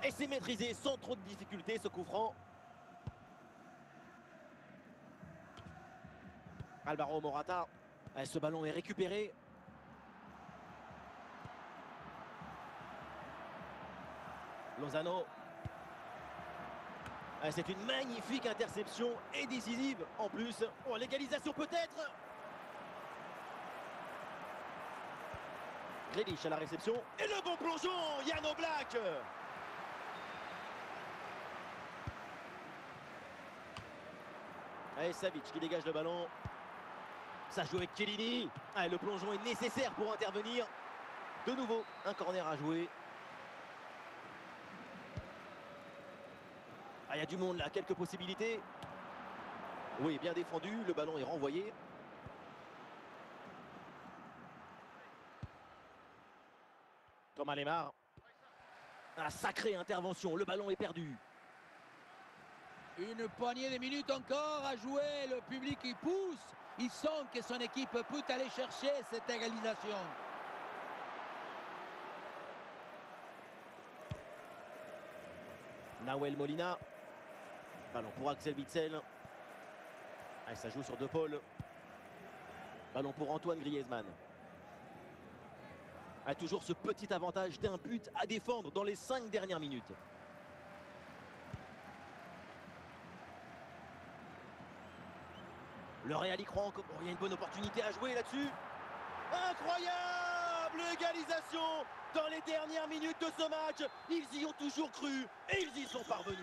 Et c'est maîtrisé sans trop de difficultés ce coup franc. Alvaro Morata. Ce ballon est récupéré. Lozano. C'est une magnifique interception et décisive en plus. Oh, l'égalisation peut-être. Grealish à la réception. Et le bon plongeon, Yann Oblak. Allez, Savic qui dégage le ballon. Ça joue avec Chiellini. Le plongeon est nécessaire pour intervenir. De nouveau, un corner à jouer. Il y a du monde là, quelques possibilités. Oui, bien défendu, le ballon est renvoyé. Thomas Lemar. Sacrée intervention, le ballon est perdu. Une poignée de minutes encore à jouer, le public il pousse. Il sent que son équipe peut aller chercher cette égalisation. Nahuel Molina. Ballon pour Axel Witsel. Ça joue sur De Paul. Ballon pour Antoine Griezmann. Toujours ce petit avantage d'un but à défendre dans les 5 dernières minutes. Le Real y croit encore. Il y a une bonne opportunité à jouer là-dessus. Incroyable égalisation dans les dernières minutes de ce match. Ils y ont toujours cru et ils y sont parvenus.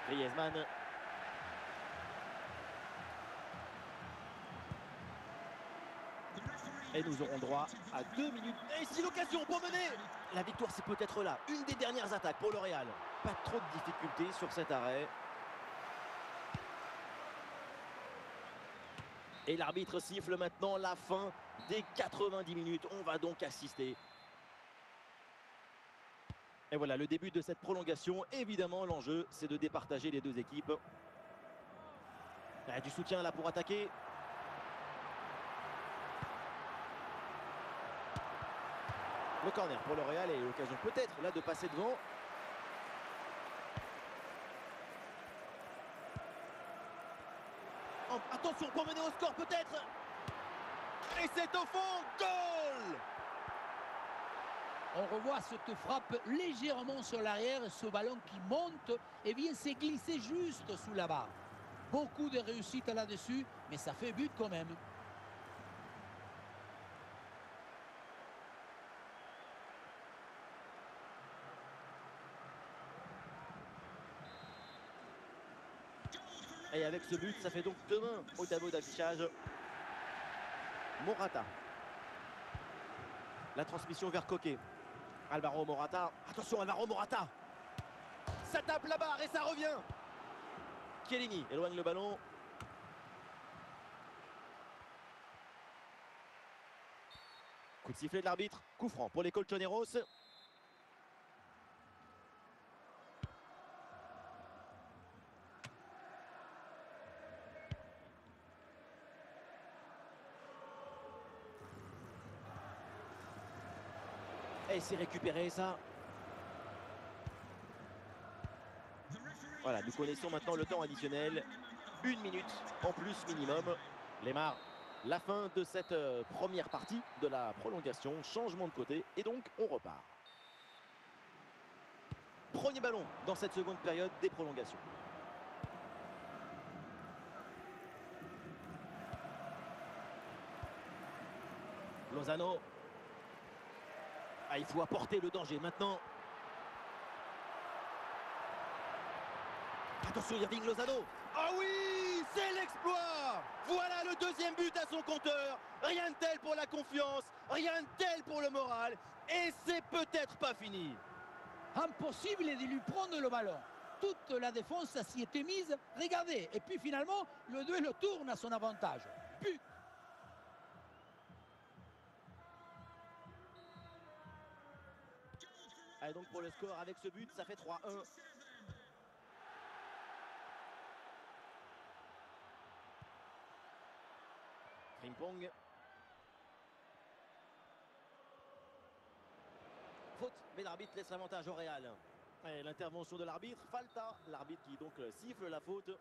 Griezmann. Et nous aurons droit à 2 minutes. Et si l'occasion pour mener. La victoire, c'est peut-être là. Une des dernières attaques pour le Real. Pas trop de difficultés sur cet arrêt. Et l'arbitre siffle maintenant la fin des 90 minutes. On va donc assister. Et voilà le début de cette prolongation. Évidemment, l'enjeu, c'est de départager les deux équipes. Du soutien là pour attaquer. Le corner pour le Real et l'occasion peut-être là de passer devant. Oh, attention pour mener au score peut-être. Et c'est au fond, goal! On revoit cette frappe légèrement sur l'arrière, ce ballon qui monte et vient se glisser juste sous la barre. Beaucoup de réussite là-dessus, mais ça fait but quand même. Et avec ce but, ça fait donc 2 mains au tableau d'affichage. Morata. La transmission vers Coquet. Alvaro Morata. Attention, Alvaro Morata. Ça tape la barre et ça revient. Chiellini éloigne le ballon. Coup de sifflet de l'arbitre. Coup franc pour les Colchoneros. Et c'est récupéré ça. Voilà, nous connaissons maintenant le temps additionnel. 1 minute en plus minimum. Lemar, la fin de cette première partie de la prolongation. Changement de côté et donc on repart. Premier ballon dans cette seconde période des prolongations. Lozano. Il faut apporter le danger maintenant. Attention, Irving Lozano. Ah oui, c'est l'exploit. Voilà le deuxième but à son compteur. Rien de tel pour la confiance, rien de tel pour le moral. Et c'est peut-être pas fini. Impossible de lui prendre le ballon. Toute la défense s'y était mise. Regardez. Et puis finalement, le duel tourne à son avantage. But. Allez, donc pour le score, avec ce but, ça fait 3-1. Frimpong. Faute, mais l'arbitre laisse l'avantage au Real. Et l'intervention de l'arbitre, Falta, l'arbitre qui donc siffle la faute.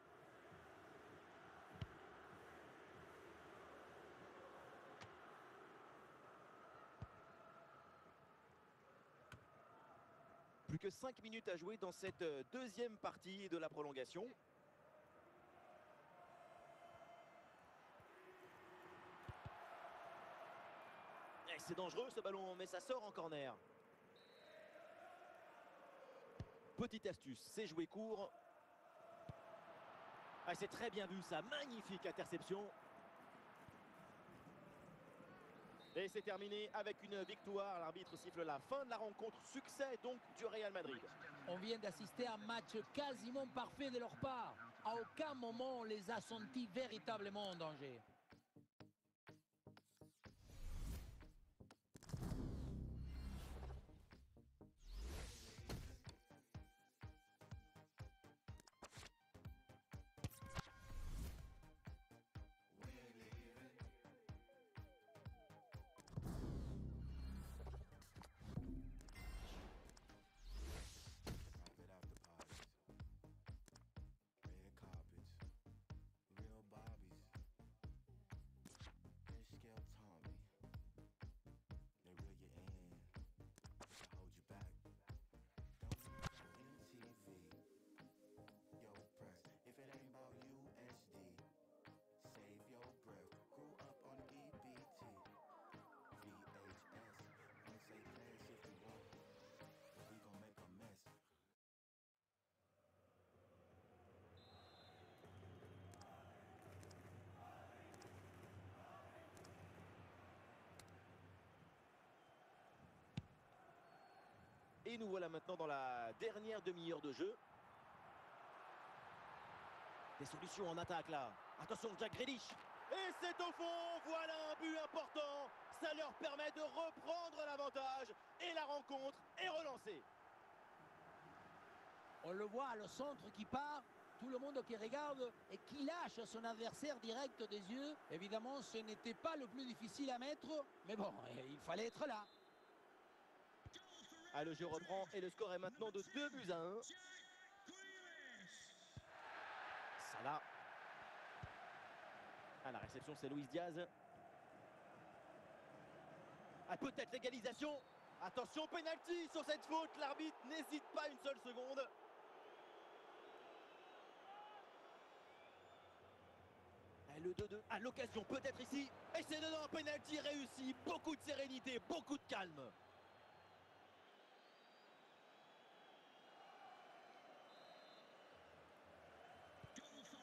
Plus que 5 minutes à jouer dans cette deuxième partie de la prolongation. C'est dangereux ce ballon, mais ça sort en corner. Petite astuce, c'est jouer court. Ah, c'est très bien vu ça, magnifique interception. Et c'est terminé avec une victoire. L'arbitre siffle la fin de la rencontre. Succès donc du Real Madrid. On vient d'assister à un match quasiment parfait de leur part. À aucun moment on les a sentis véritablement en danger. Et nous voilà maintenant dans la dernière demi-heure de jeu. Des solutions en attaque là. Attention, Jack Grealish. Et c'est au fond, voilà un but important. Ça leur permet de reprendre l'avantage. Et la rencontre est relancée. On le voit, le centre qui part, tout le monde qui regarde et qui lâche son adversaire direct des yeux. Évidemment, ce n'était pas le plus difficile à mettre, mais bon, il fallait être là. Ah, le jeu reprend et le score est maintenant de 2-1. Salah. Ah, la réception, c'est Luis Diaz. Ah, peut-être l'égalisation. Attention, penalty sur cette faute. L'arbitre n'hésite pas une seule seconde. Et le 2-2. Ah, l'occasion peut-être ici. Et c'est dedans, penalty réussi. Beaucoup de sérénité, beaucoup de calme.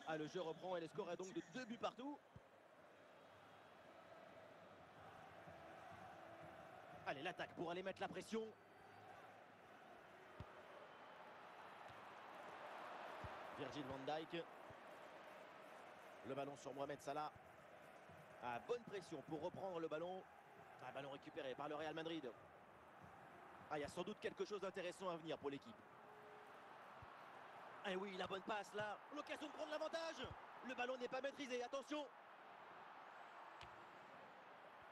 Ah, le jeu reprend et le score est donc de 2 buts partout. Allez, l'attaque pour aller mettre la pression. Virgil van Dijk. Le ballon sur Mohamed Salah. Ah, bonne pression pour reprendre le ballon. Ah, ballon récupéré par le Real Madrid. Ah, il y a sans doute quelque chose d'intéressant à venir pour l'équipe. Eh oui, la bonne passe là. L'occasion de prendre l'avantage. Le ballon n'est pas maîtrisé, attention.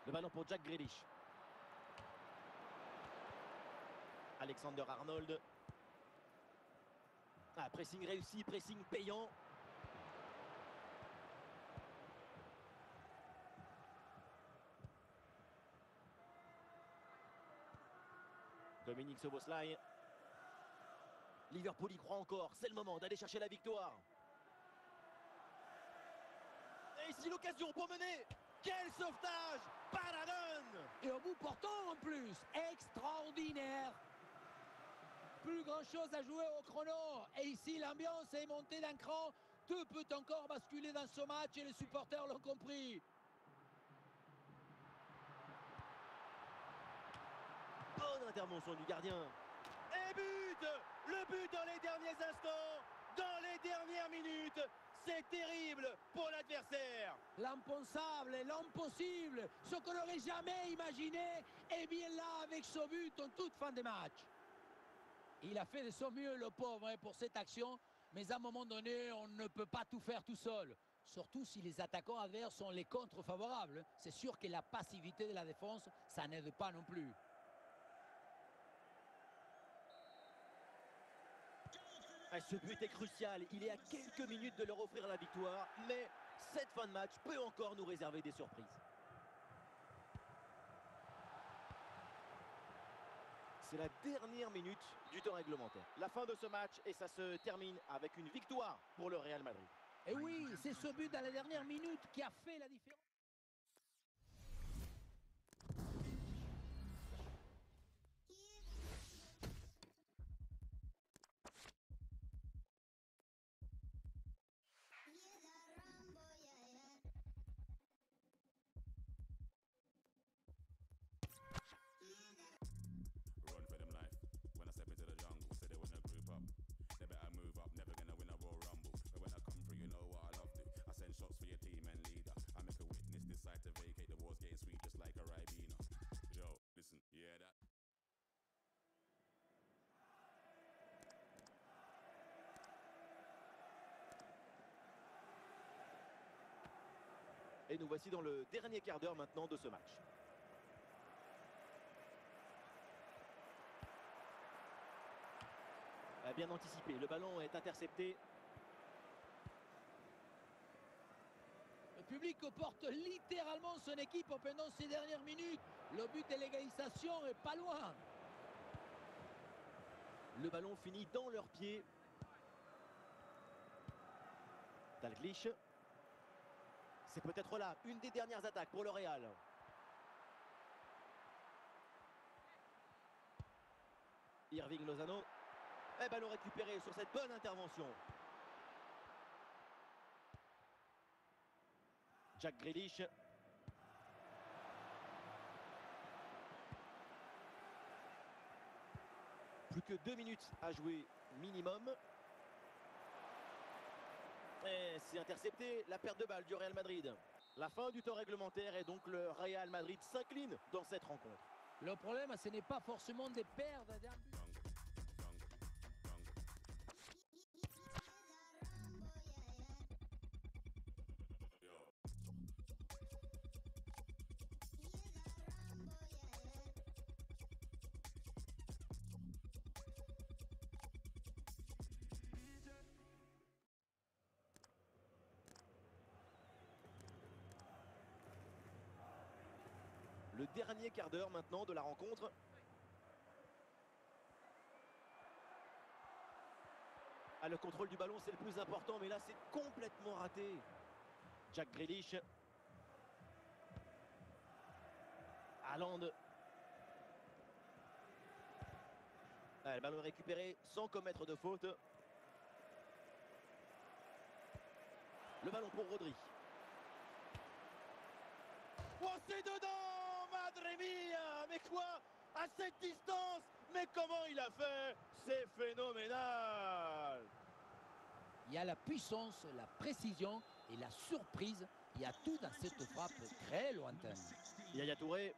Le ballon pour Jack Grealish. Alexander Arnold. Ah, pressing réussi, pressing payant. Dominique Szoboszlai. Liverpool y croit encore, c'est le moment d'aller chercher la victoire. Et ici l'occasion pour mener. Quel sauvetage! Paradon! Et au bout portant en plus, extraordinaire. Plus grand chose à jouer au chrono. Et ici l'ambiance est montée d'un cran. Tout peut encore basculer dans ce match et les supporters l'ont compris. Bonne intervention du gardien. Et but! Le but dans les derniers instants, dans les dernières minutes. C'est terrible pour l'adversaire. L'impensable, l'impossible, ce qu'on n'aurait jamais imaginé, est bien là avec ce but en toute fin de match. Il a fait de son mieux, le pauvre, pour cette action, mais à un moment donné, on ne peut pas tout faire tout seul. Surtout si les attaquants adverses sont les contre favorables. C'est sûr que la passivité de la défense, ça n'aide pas non plus. Ah, ce but est crucial, il est à quelques minutes de leur offrir la victoire, mais cette fin de match peut encore nous réserver des surprises. C'est la dernière minute du temps réglementaire. La fin de ce match et ça se termine avec une victoire pour le Real Madrid. Et oui, c'est ce but dans la dernière minute qui a fait la différence. Run for them life. When I step into the jungle, say they wanna group up. They better move up, never gonna win a Royal Rumble. But when I come through, you know what I love to. I send shots for your team and leader. I make a witness decide to vacate. The war's getting sweet just like a Ribena. Yo, listen, you hear that? Et nous voici dans le dernier quart d'heure maintenant de ce match. Bien anticipé, le ballon est intercepté. Le public porte littéralement son équipe pendant ces dernières minutes. Le but de l'égalisation est pas loin. Le ballon finit dans leurs pieds. Dalglish. C'est peut-être là une des dernières attaques pour le Real. Irving Lozano. Et ballon récupéré sur cette bonne intervention. Jack Grealish. Plus que 2 minutes à jouer minimum. Et c'est intercepté, la perte de balle du Real Madrid. La fin du temps réglementaire et donc le Real Madrid s'incline dans cette rencontre. Le problème, ce n'est pas forcément de perdre d'un but. Le dernier quart d'heure maintenant de la rencontre. Ah, le contrôle du ballon, c'est le plus important, mais là, c'est complètement raté. Jack Grealish. Haaland. Ah, le ballon est récupéré sans commettre de faute. Le ballon pour Rodri. Oh, c'est dedans, Madre mia! Mais quoi? À cette distance? Mais comment il a fait? C'est phénoménal! Il y a la puissance, la précision et la surprise. Il y a tout dans cette frappe très lointaine. Yaya Touré.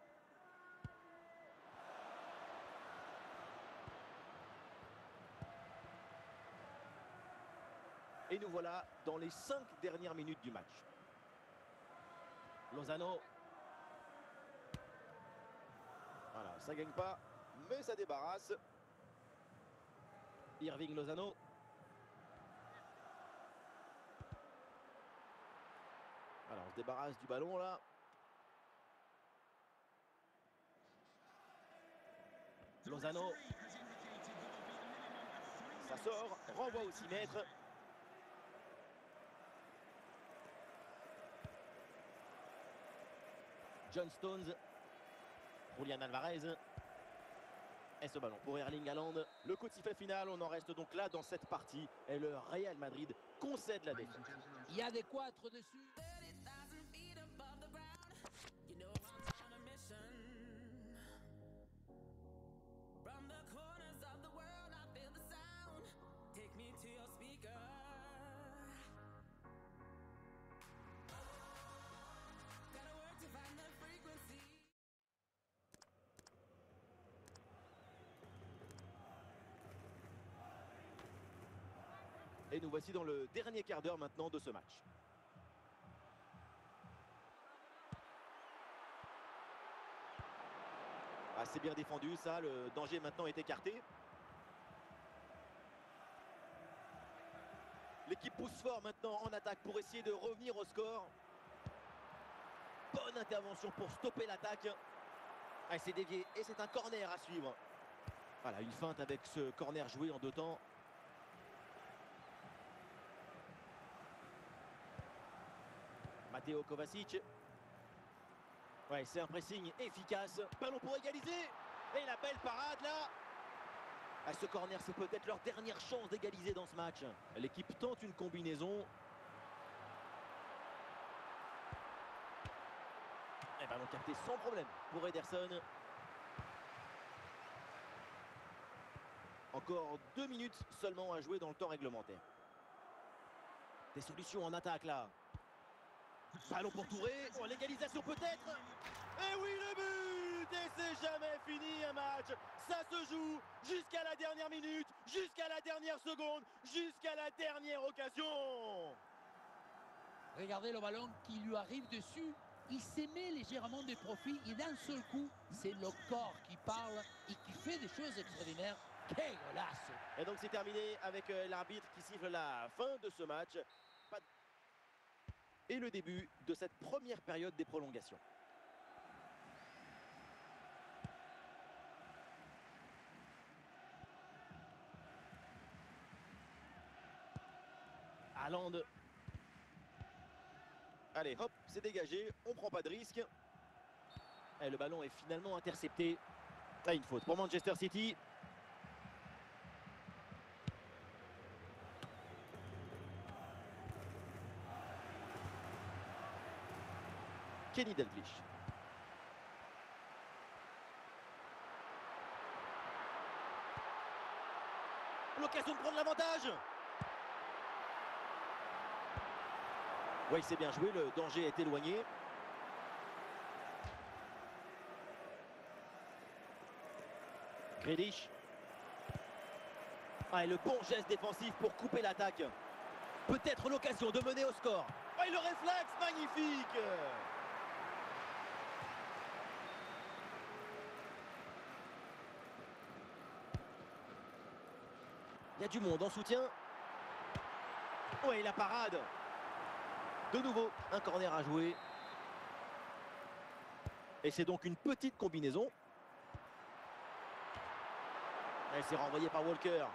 Et nous voilà dans les 5 dernières minutes du match. Lozano. Voilà, ça gagne pas, mais ça débarrasse. Irving Lozano. Alors, on se débarrasse du ballon là. Lozano. Ça sort, renvoie au 6 mètres. John Stones. Julian Alvarez. Et ce ballon pour Erling Haaland. Le coup de sifflet final, on en reste donc là dans cette partie. Et le Real Madrid concède la défaite. Il y a de quoi être dessus. Et nous voici dans le dernier quart d'heure maintenant de ce match. Assez bien défendu ça, le danger maintenant est écarté. L'équipe pousse fort maintenant en attaque pour essayer de revenir au score. Bonne intervention pour stopper l'attaque. Ah, c'est dévié et c'est un corner à suivre. Voilà, une feinte avec ce corner joué en 2 temps. Matteo Kovacic. Ouais, c'est un pressing efficace. Ballon pour égaliser. Et la belle parade là. Ah, ce corner, c'est peut-être leur dernière chance d'égaliser dans ce match. L'équipe tente une combinaison. Et ballon capté sans problème pour Ederson. Encore 2 minutes seulement à jouer dans le temps réglementaire. Des solutions en attaque là. Ballon pour Touré. Oh, l'égalisation peut-être. Et oui, le but. Et c'est jamais fini un match. Ça se joue jusqu'à la dernière minute, jusqu'à la dernière seconde, jusqu'à la dernière occasion. Regardez le ballon qui lui arrive dessus. Il s'émet légèrement de profil et d'un seul coup, c'est le corps qui parle et qui fait des choses extraordinaires. Quel golasso! Et donc c'est terminé avec l'arbitre qui siffle la fin de ce match. Et le début de cette première période des prolongations. Haaland. Allez, hop, c'est dégagé, on prend pas de risque. Et le ballon est finalement intercepté. Ah, une faute pour Manchester City. Kenny Dalglish. L'occasion de prendre l'avantage. Oui, c'est bien joué, le danger est éloigné. Grealish. Ah, et le bon geste défensif pour couper l'attaque. Peut-être l'occasion de mener au score. Ah, et le réflexe, magnifique. Il y a du monde en soutien. Oui, la parade. De nouveau, un corner à jouer. Et c'est donc une petite combinaison. Elle s'est renvoyée par Walker.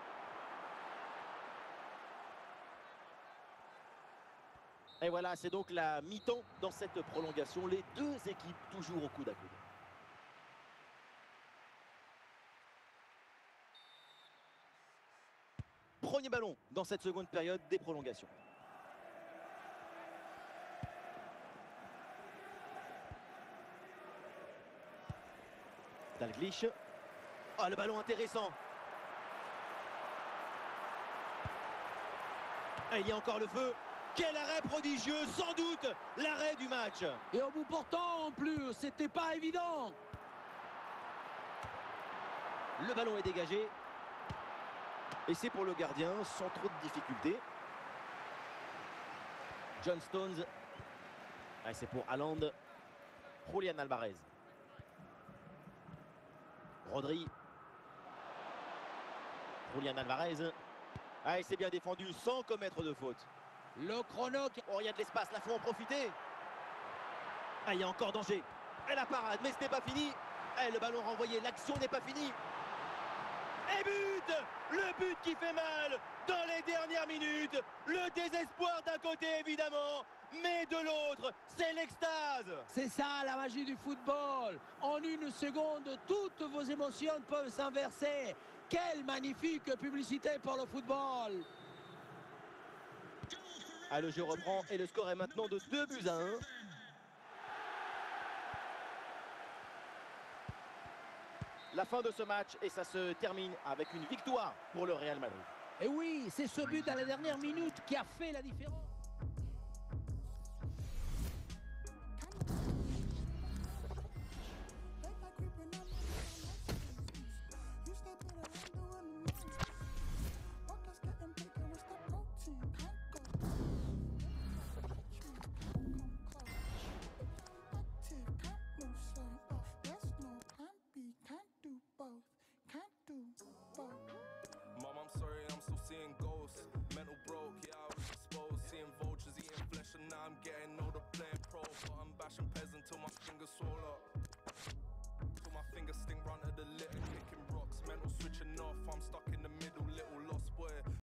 Et voilà, c'est donc la mi-temps dans cette prolongation. Les deux équipes toujours au coude à coude. Premier ballon dans cette seconde période des prolongations. Dalglish. Oh, le ballon intéressant. Ah, il y a encore le feu. Quel arrêt prodigieux, sans doute l'arrêt du match. Et au bout portant en plus, c'était pas évident. Le ballon est dégagé. Et c'est pour le gardien sans trop de difficultés. John Stones. Ah, c'est pour Haaland. Julian Alvarez. Rodri. Julian Alvarez. Ah, et c'est bien défendu sans commettre de faute. Le chrono. Oh, il y a de l'espace, là, faut en profiter. Ah, il y a encore danger. Et la parade, mais ce n'est pas fini. Et le ballon renvoyé, l'action n'est pas finie. Et but! Le but qui fait mal dans les dernières minutes. Le désespoir d'un côté, évidemment, mais de l'autre, c'est l'extase. C'est ça la magie du football. En une seconde, toutes vos émotions peuvent s'inverser. Quelle magnifique publicité pour le football. Ah, le jeu reprend et le score est maintenant de 2-1. La fin de ce match et ça se termine avec une victoire pour le Real Madrid. Et oui, c'est ce but à la dernière minute qui a fait la différence. Mom, I'm sorry, I'm still seeing ghosts. Mental broke, yeah, I was the litter, kicking rocks, mental switching off. I'm stuck in the middle, little lost boy.